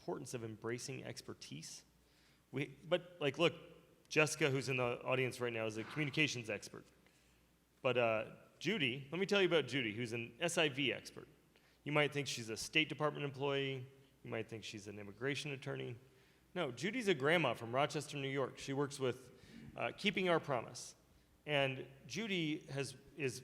importance of embracing expertise. But like, look, Jessica, who's in the audience right now, is a communications expert. But Judy, let me tell you about Judy, who's an SIV expert. You might think she's a State Department employee. You might think she's an immigration attorney. No, Judy's a grandma from Rochester, New York. She works with Keeping Our Promise. And Judy is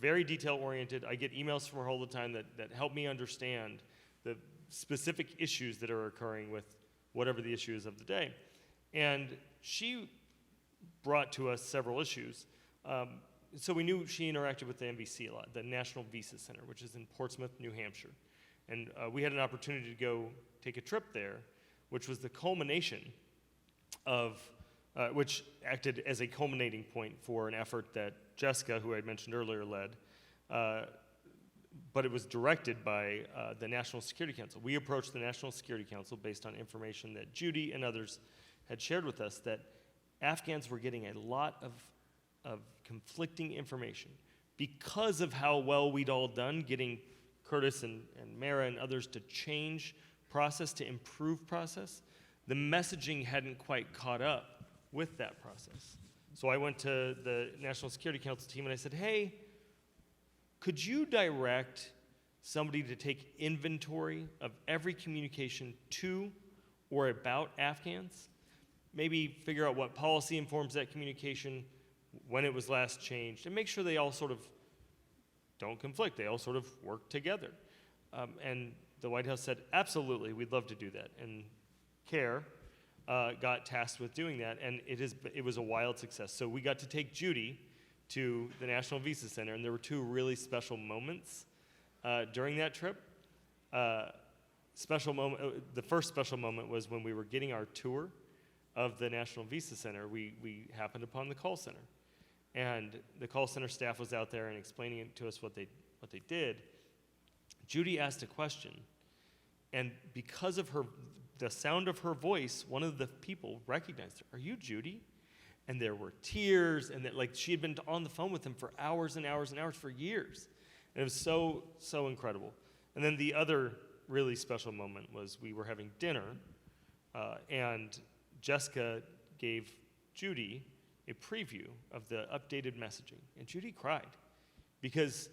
very detail-oriented. I get emails from her all the time that help me understand the specific issues that are occurring with whatever the issue is of the day. And she brought to us several issues. So we knew she interacted with the NVC a lot, the National Visa Center, which is in Portsmouth, New Hampshire. And we had an opportunity to go take a trip there, which was the culmination of, which acted as a culminating point for an effort that Jessica, who I mentioned earlier, led. But it was directed by the National Security Council. We approached the National Security Council based on information that Judy and others had shared with us that Afghans were getting a lot of conflicting information because of how well we'd all done getting Curtis and Mara and others to change process, to improve process. The messaging hadn't quite caught up with that process. So I went to the National Security Council team and I said, hey, could you direct somebody to take inventory of every communication to or about Afghans? Maybe figure out what policy informs that communication, when it was last changed, and make sure they all sort of don't conflict. They all sort of work together. And the White House said, absolutely, we'd love to do that. And CARE got tasked with doing that, and it was a wild success. So we got to take Judy to the National Visa Center, and there were two really special moments during that trip. The first special moment was when we were getting our tour of the National Visa Center. We happened upon the call center, and the call center staff was out there and explaining it to us what they did. Judy asked a question, and because of the sound of her voice, one of the people recognized her. Are you Judy? And there were tears, and like she had been on the phone with him for hours and hours and hours for years. And it was so, so incredible. And then the other really special moment was we were having dinner, and Jessica gave Judy a preview of the updated messaging. And Judy cried because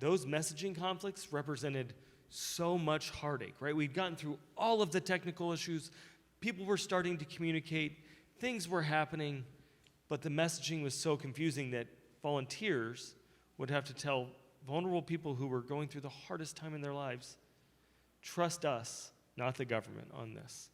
those messaging conflicts represented so much heartache, right? We'd gotten through all of the technical issues. People were starting to communicate. Things were happening, but the messaging was so confusing that volunteers would have to tell vulnerable people who were going through the hardest time in their lives, trust us, not the government, on this.